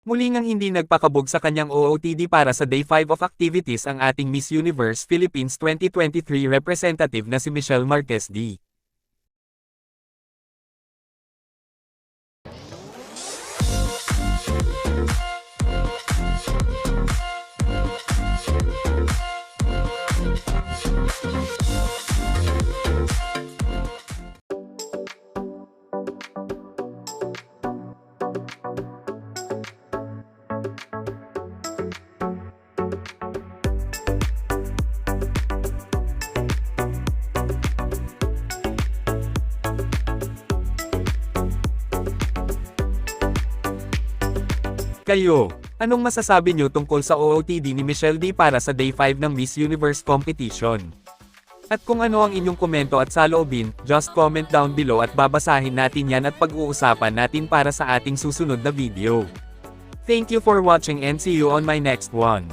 Muli ngang hindi nagpakabog sa kanyang OOTD para sa Day 5 of activities ang ating Miss Universe Philippines 2023 representative na si Michelle Marquez D. Kayo, anong masasabi niyo tungkol sa OOTD ni Michelle D para sa Day 5 ng Miss Universe competition? At kung ano ang inyong komento at saloobin, just comment down below at babasahin natin yan at pag-uusapan natin para sa ating susunod na video. Thank you for watching and see you on my next one.